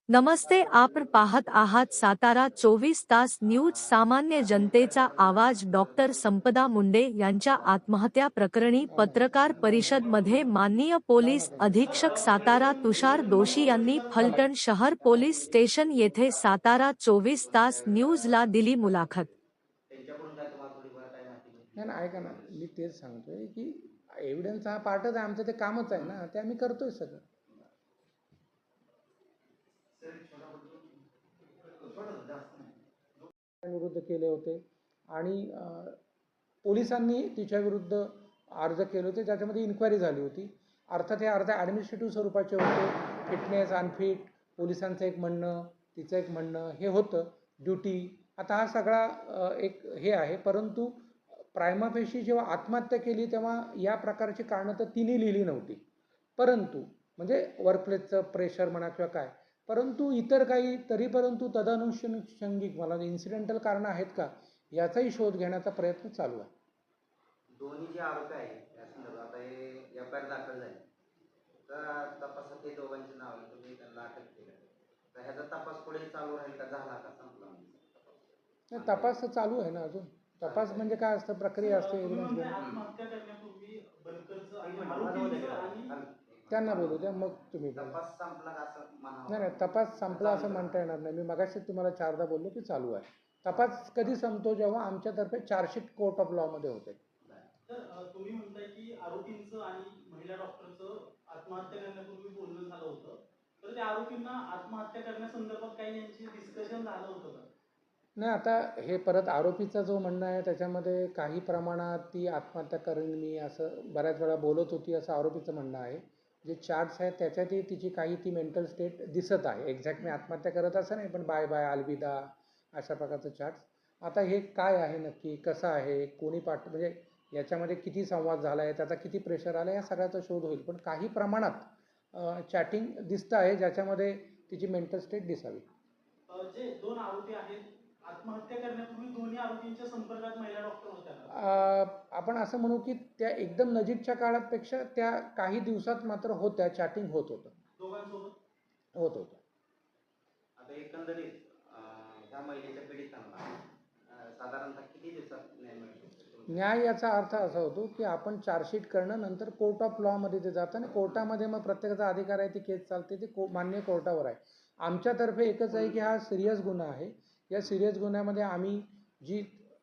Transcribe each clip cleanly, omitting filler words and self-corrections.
नमस्ते, आपण पाहत आहात सातारा 24 तास न्यूज. सामान्य जनतेचा आवाज. डॉक्टर संपदा मुंडे यांच्या आत्महत्या प्रकरणी पत्रकार परिषद मध्ये माननीय पोलीस अधीक्षक सातारा तुषार दोशी यांनी फलटण शहर पोलीस स्टेशन येथे सातारा 24 तास न्यूजला दिली मुलाखत. नाही ऐका ना, मी तेच सांगतोय की एव्हिडन्स हा पार्टच आहे, आमचं ते कामच आहे ना, ते आम्ही करतोय सगळं. विरुद्ध केले होते आणि पोलिसांनी तिच्या विरुद्ध अर्ज केले होते, ज्याच्यामध्ये इन्क्वायरी झाली होती. अर्थात हे अर्ज ॲडमिनिस्ट्रेटिव्ह स्वरूपाचे होते. फिटनेस अनफिट, पोलिसांचं एक म्हणणं, तिचं एक म्हणणं, हे होतं ड्युटी. आता हा सगळा एक हे आहे, परंतु प्रायमा फेशी जेव्हा आत्महत्या केली तेव्हा या प्रकारची कारणं तर तिने लिहिली नव्हती, परंतु म्हणजे वर्कप्लेसचं प्रेशर म्हणा किंवा काय, परंतु इतर काही तरी परंतु तदनुषंगिक मला इन्सिडेंटल कारणं आहेत का याचाही शोध घेण्याचा प्रयत्न चालू आहे. दोन्ही जे आरोपी आहेत या संदर्भात आता हे एफआयआर दाखल झाली, तर तपासात ते दोघांची नावं तुम्ही त्यांना अटक केलं, तर ह्याचा तपास पुढे चालू राहील का, झाला का, संपला म्हणजे? तपास चालू आहे ना अजून. तपास म्हणजे काय असतं, प्रक्रिया असते. त्यांना बोलू द्या, मग तुम्ही तपास संपला असं म्हणा. नाही, तपास संपला असं म्हणता येणार नाही. मी मगाशी तुम्हाला 4दा बोललो की चालू आहे. तपास कधी संपतो, जेव्हा आमच्यातर्फे चार्जशीट कोर्ट ऑफ लॉ मध्ये होते. तर तुम्ही म्हणताय की आरोपींचं आणि महिला डॉक्टरचं आत्महत्या करण्यापूर्वी बोलणं झालं होतं, तर त्या आरोपींना आत्महत्या करण्यासंदर्भात काही यांची डिस्कशन झालं होतं का? नाही, आता हे परत आरोपीचा जो म्हणणं आहे त्याच्यामध्ये काही प्रमाणात ती आत्महत्या करेन मी असं बऱ्याच वेळा बोलत होती असं आरोपीचं म्हणणं आहे. जे चार्ट्स आहेत त्याच्यातही तिची काही ती मेंटल स्टेट दिसत आहे. एक्झॅक्ट मी आत्महत्या करत असं नाही, पण बाय बाय अलविदा अशा प्रकारचं चार्ट्स. आता हे काय आहे नक्की, कसं आहे, कोणी म्हणजे याच्यामध्ये किती संवाद झाला आहे, त्याचा किती प्रेशर आला, या सगळ्याचा शोध होईल. पण काही प्रमाणात चॅटिंग दिसतं आहे ज्याच्यामध्ये तिची मेंटल स्टेट दिसावी. जे दोन आरोपी आहेत, आत्महत्या करण्यापूर्वी दोन्ही आरोपींच्या संपर्कात महिला डॉक्टर होत्या? आपण असं म्हणू की त्या एकदम नजीकच्या काळापेक्षा त्या काही दिवसात मात्र होत्या, चॅटिंग होत होतं, दोघांसोबत होत होतं. आता एकंदरीत ह्या महिलेच्या पीडितांना साधारणतः किती दिवसात न्याय मिळतो? न्याय याचा अर्थ असा होतो की आपण चार्जशीट करणं, नंतर कोर्ट ऑफ लॉमध्ये ते जातं आणि कोर्टामध्ये मग प्रत्येकाचा अधिकार आहे, ती केस चालते, ती मान्य कोर्टावर आहे. आमच्यातर्फे एकच आहे की हा सिरियस गुन्हा आहे. या सिरियस गुन्ह्यामध्ये आम्ही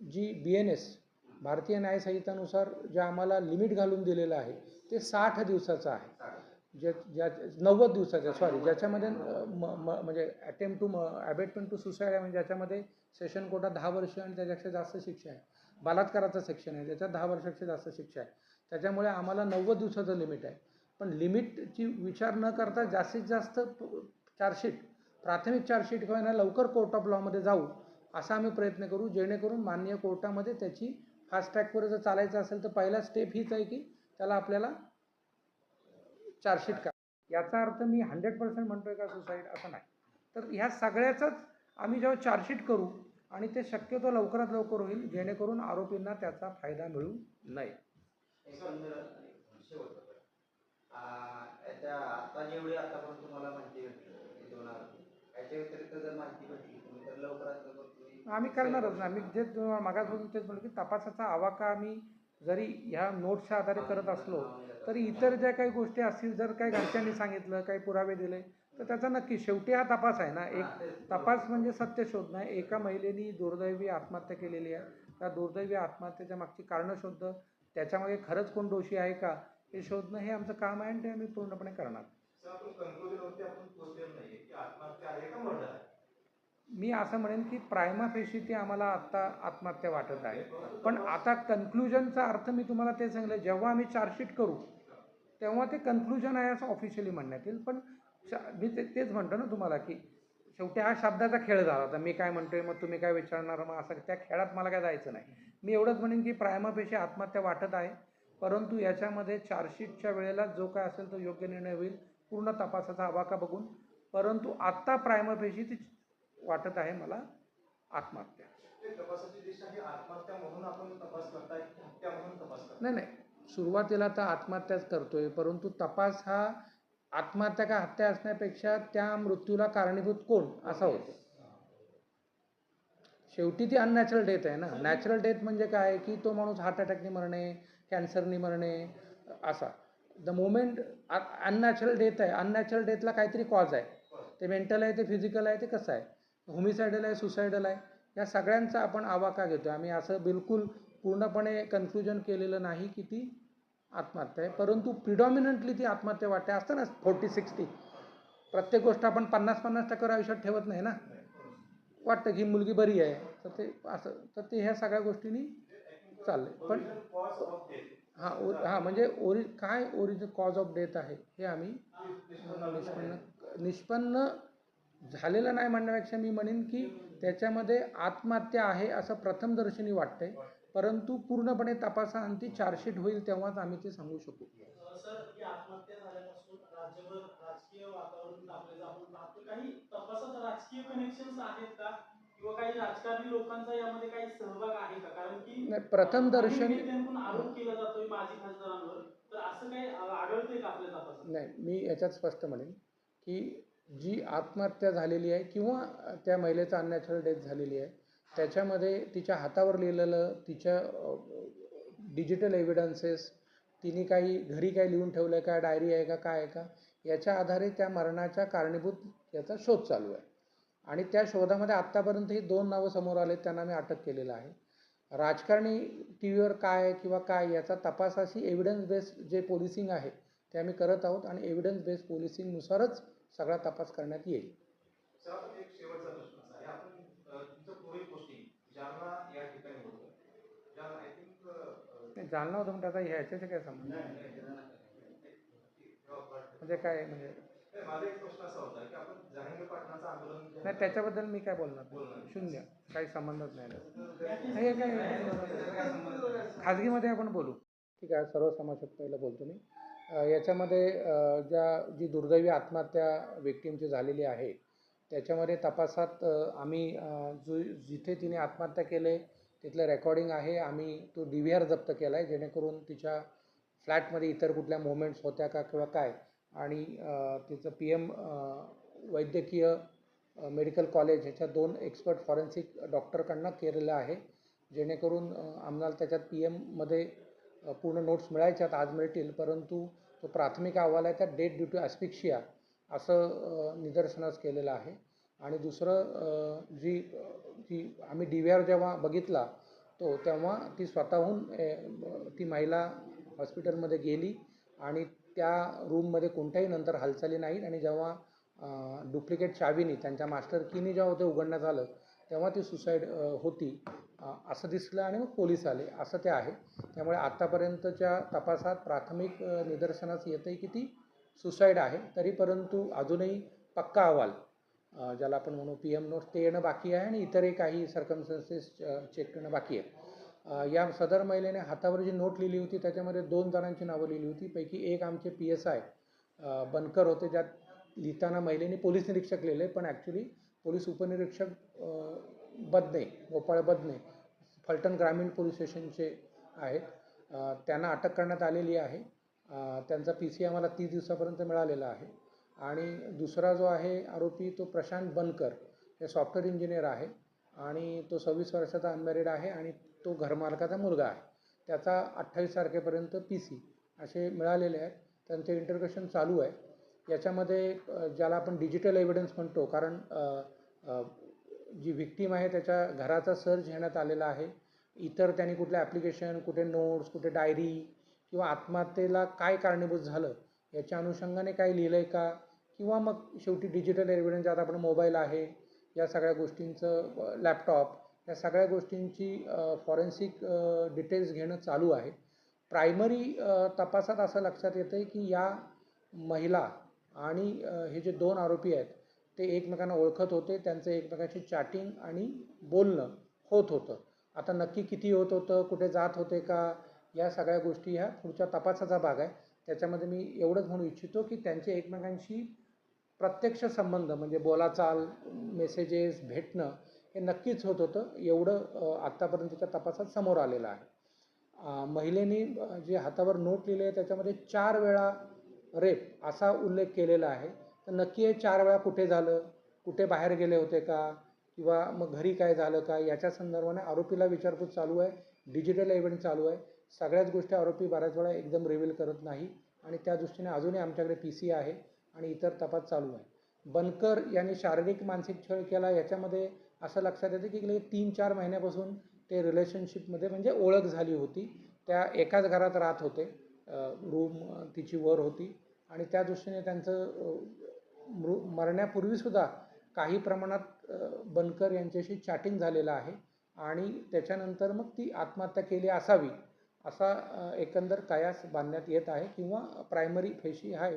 जी BNS भारतीय न्यायसंहितानुसार जे आम्हाला लिमिट घालून दिलेलं आहे ते 60 दिवसाचं आहे. ज्या 90 दिवसाचं सॉरी, ज्याच्यामध्ये म्हणजे अबेटमेंट टू सुसाईड आहे, म्हणजे ज्याच्यामध्ये सेशन कोर्टात 10 वर्ष आणि त्याच्यापेक्षा जास्त शिक्षा आहे. बलात्काराचं सेक्शन आहे त्याच्यात 10 वर्षापेक्षा जास्त शिक्षा आहे. त्याच्यामुळे आम्हाला 90 दिवसाचं लिमिट आहे. पण लिमिटची विचार न करता जास्तीत जास्त चार्जशीट, प्राथमिक चार्जशीट किंवा लवकर कोर्ट ऑफ लॉमध्ये जाऊ असा आम्ही प्रयत्न करू, जेणेकरून माननीय कोर्टामध्ये त्याची फास्ट ट्रॅकवर जर चालायचं असेल तर पहिला स्टेप हीच आहे की त्याला आपल्याला चार्जशीट करा. याचा अर्थ मी 100% म्हणतोय का सुसाईड असं नाही. तर ह्या सगळ्याचंच आम्ही जेव्हा चार्जशीट करू आणि ते शक्यतो लवकरात लवकर होईल, जेणेकरून आरोपींना त्याचा फायदा मिळू नये. आता जेवढी आतापर्यंत तुम्हाला माहिती भेटली दोन आरोपी, याच्या व्यतिरिक्त जर माहिती भेटली तर लवकरात लवकर आम्ही करणारच ना. मी जे मागासपासून तेच म्हणलं की तपासाचा आवाका आम्ही जरी ह्या नोट्सच्या आधारे करत असलो तरी इतर ज्या काही गोष्टी असतील, जर काही घरच्यांनी सांगितलं, काही पुरावे दिले, तर त्याचा नक्की शेवटी हा तपास आहे ना. एक तपास म्हणजे सत्य शोधणं आहे. एका महिलेनी दुर्दैवी आत्महत्या केलेली आहे, त्या दुर्दैवी आत्महत्येच्या मागची कारणं शोधणं, त्याच्यामागे खरंच कोण दोषी आहे का हे शोधणं, हे आमचं काम आहे आणि ते आम्ही पूर्णपणे करणार. मी असं म्हणेन की प्रायमा फेशी ती आम्हाला आत्ता आत्महत्या वाटत आहे. पण आता कन्क्लुजनचा अर्थ मी तुम्हाला ते सांगितलं, जेव्हा आम्ही चार्जशीट करू तेव्हा ते कन्क्लुजन आहे असं ऑफिशियली म्हणण्यात येईल. पण मी तेच म्हणतो ना तुम्हाला की शेवटी हा शब्दाचा खेळ झाला. आता मी काय म्हणतोय, मग तुम्ही काय विचारणार, मग असं त्या खेळात मला काय जायचं नाही. मी एवढंच म्हणेन की प्रायमा फेशी आत्महत्या वाटत आहे. परंतु याच्यामध्ये चार्जशीटच्या वेळेला जो काय असेल तो योग्य निर्णय होईल, पूर्ण तपासाचा आवाका बघून. परंतु आत्ता प्रायमफेशी ती वाटत आहे मला आत्महत्या. तपासाची दिशा ही आत्महत्या म्हणून आपण तपास करताय, हत्या म्हणून तपास करताय? नाही नाही, सुरुवातीला तर आत्महत्याच करतोय, परंतु तपास हा आत्महत्या का हत्या असण्यापेक्षा त्या मृत्यूला कारणीभूत कोण असा होतो. शेवटी ती अननॅचरल डेथ आहे ना. नॅचरल डेथ म्हणजे काय की तो माणूस हार्ट अटॅकने मरणे, कॅन्सरने मरणे असा. द मोमेंट अननॅचरल डेथ आहे, अननॅचरल डेथला काहीतरी कॉज आहे. ते मेंटल आहे, ते फिजिकल आहे, ते कसं आहे, होमिसायडल आहे, सुसायडल आहे, या सगळ्यांचा आपण आवाका घेतो. आम्ही असं बिलकुल पूर्णपणे कन्क्लुजन केलेलं नाही की ती आत्महत्या आहे, परंतु प्रिडॉमिनंटली ती आत्महत्या वाटते. असतं ना 40-60, प्रत्येक गोष्ट आपण 50-50% आयुष्यात ठेवत नाही ना. वाटतं की मुलगी बरी आहे तर ते असं, तर ते ह्या सगळ्या गोष्टींनी चाललंय. पण म्हणजे काय ओरिजिनल कॉज ऑफ डेथ आहे हे आम्ही निष्पन्न झालेलं नाही म्हणण्यापेक्षा मी म्हणेन की त्याच्यामध्ये आत्महत्या आहे असं प्रथमदर्शनी वाटतंय, परंतु पूर्णपणे तपासाअंती चार्जशीट होईल तेव्हाच आम्ही ते सांगू शकू. सर, ही आत्महत्या झाल्यापासून राज्यभर राजकीय वातावरण तापलेलं आपण पाहतो. काही तपासात राजकीय कनेक्शन्स आहेत का, किंवा काही राजकारणी लोकांचा यामध्ये काही सहभाग आहे का? कारण की प्रथमदर्शनी आरोप केला जातोय माजी खासदारांवर, तर असं काही आढळतंय का आपल्या तपासात? नाही, मी याच्यात स्पष्ट म्हणेन की जी आत्महत्या झालेली आहे किंवा त्या महिलेचा अननॅचरल डेथ झालेली आहे त्याच्यामध्ये तिच्या हातावर लिहिलेलं, तिच्या डिजिटल एव्हिडन्सेस, तिने काही घरी काय लिहून ठेवलं आहे का, डायरी आहे का, काय आहे का, याच्या आधारे त्या मरणाच्या कारणीभूत याचा शोध चालू आहे. आणि त्या शोधामध्ये आत्तापर्यंत ही 2 नावं समोर आलेत, त्यांना मी अटक केलेलं आहे. राजकारणी टी व्हीवर काय आहे किंवा काय याचा तपासाशी एव्हिडन्स बेस्ड जे पोलिसिंग आहे ते आम्ही करत आहोत आणि एव्हिडन्स बेस्ड पोलिसिंगनुसारच सगळा तपास करण्यात येईल. सर, एक शेवटचा प्रश्न असा आहे, आपण तुमचं पुढील पोस्टिंग जालना या ठिकाणी होतं. जालना आय थिंक जालना होतं म्हणजे आता ह्याच्याचे काय संबंध म्हणजे काय म्हणजे माझा एक प्रश्न असा होता की आपण जहांगीर पाटणाचं आंदोलन नाही, त्याच्याबद्दल मी काय बोलणार, शून्य, काही संबंधच नाही. हे काय खाजगीमध्ये आपण बोलू. ठीक आहे, सर्व समाजात पहिलं बोलतो मी. याच्यामध्ये जी दुर्दैवी आत्महत्या व्यक्तींची झालेली आहे त्याच्यामध्ये तपासात आम्ही जिथे तिने आत्महत्या केले तिथलं रेकॉर्डिंग आहे, आम्ही तो DVR जप्त केला आहे जेणेकरून तिच्या फ्लॅटमध्ये इतर कुठल्या मुवमेंट्स होत्या का किंवा काय, आणि तिचं PM वैद्यकीय मेडिकल कॉलेज ह्याच्या 2 एक्सपर्ट फॉरेन्सिक डॉक्टरकडनं केलेलं आहे, जेणेकरून आम्हाला त्याच्यात PM पूर्ण नोट्स मिळायच्यात, आज मिळतील, परंतु तो प्राथमिक अहवाल आहे त्यात डेथ ड्यू टू ॲस्फिक्सिया असं निदर्शनास केलेलं आहे. आणि दुसरं जी आम्ही DVR जेव्हा बघितला तेव्हा ती स्वतःहून ती महिला हॉस्पिटलमध्ये गेली आणि त्या रूममध्ये कोणत्याही नंतर हालचाली नाहीत, आणि जेव्हा डुप्लिकेट चावीनी त्यांच्या मास्टर कीनी जेव्हा ते उघडण्यात आलं तेव्हा ती सुसाईड होती असं दिसलं आणि मग पोलीस आले, असं ते आहे. त्यामुळे आत्तापर्यंतच्या तपासात प्राथमिक निदर्शनास येतं आहे की ती सुसाईड आहे, तरी परंतु अजूनही पक्का अहवाल ज्याला आपण म्हणू PM नोट्स ते येणं बाकी आहे आणि इतरही काही सर्कमस्टन्सेस चेक करणं बाकी आहे. या सदर महिलेने हातावर जी नोट लिहिली होती त्याच्यामध्ये 2 जणांची नावं लिहिली होती, पैकी एक आमचे PSI बनकर होते, ज्यात लिहिताना महिलेने पोलीस निरीक्षक लिहिले पण ॲक्च्युली पोलीस उपनिरीक्षक बदने, गोपाळ बदने, फलटण ग्रामीण पोलीस स्टेशनचे आहेत. त्यांना अटक करण्यात आलेली आहे. त्यांचा PC आम्हाला 30 दिवसापर्यंत मिळालेला आहे. आणि दुसरा जो आहे आरोपी तो प्रशांत बनकर, हे सॉफ्टवेअर इंजिनियर आहे आणि तो 26 वर्षाचा अनमॅरिड आहे आणि तो घरमालकाचा मुलगा आहे. त्याचा 28 तारखेपर्यंत PC असे मिळालेले आहेत. त्यांचे इंटरगेशन चालू आहे. याच्यामध्ये ज्याला आपण डिजिटल एव्हिडन्स म्हणतो, कारण जी व्हिक्टीम आहे त्याच्या घराचा सर्च घेण्यात आलेला आहे. इतर त्यांनी कुठलं ॲप्लिकेशन, कुठे नोट्स, कुठे डायरी किंवा आत्महत्येला काय कारणीभूत झालं याच्या अनुषंगाने काय लिहिलं आहे का, किंवा मग शेवटी डिजिटल एव्हिडन्स ज्यात आपण मोबाईल आहे, या सगळ्या गोष्टींचं, लॅपटॉप, या सगळ्या गोष्टींची फॉरेन्सिक डिटेल्स घेणं चालू आहे. प्रायमरी तपासात असं लक्षात येतं आहे की या महिला आणि हे जे 2 आरोपी आहेत ते एकमेकांना ओळखत होते, त्यांचं एकमेकांशी चॅटिंग आणि बोलणं होत होतं. आता नक्की किती होत होतं, कुठे जात होते का, या सगळ्या गोष्टी ह्या पुढच्या तपासाचा भाग आहे. त्याच्यामध्ये मी एवढंच म्हणू इच्छितो की त्यांचे एकमेकांशी प्रत्यक्ष संबंध म्हणजे बोलाचाल, मेसेजेस, भेटणं हे नक्कीच होत होतं. एवढं आत्तापर्यंतच्या तपासात समोर आलेलं आहे. महिलेने जे हातावर नोट लिहिले आहे त्याच्यामध्ये 4 वेळा रेप असा उल्लेख केलेला आहे. तर नक्की हे 4 वेळा कुठे झालं, कुठे बाहेर गेले होते का, किंवा मग घरी काय झालं का, याच्या संदर्भाने आरोपीला विचारपूस चालू आहे. डिजिटल एव्हिडन्स चालू आहे. सगळ्याच गोष्टी आरोपी बऱ्याच वेळा एकदम रिव्हील करत नाही आणि त्या दृष्टीने अजूनही आमच्याकडे PC आहे आणि इतर तपास चालू आहे. बनकर यांनी शारीरिक मानसिक छळ केला याच्यामध्ये असं लक्षात येतं की गेले 3-4 महिन्यापासून ते रिलेशनशिपमध्ये म्हणजे ओळख झाली होती. त्या एकाच घरात राहत होते. रूम तिची वर होती आणि त्या दृष्टीने त्यांचं मरण्यापूर्वीसुद्धा काही प्रमाणात बनकर यांच्याशी चॅटिंग झालेलं आहे आणि त्याच्यानंतर मग ती आत्महत्या केली असावी असा एकंदर कयास बांधण्यात येत आहे किंवा प्रायमरी फेशी हा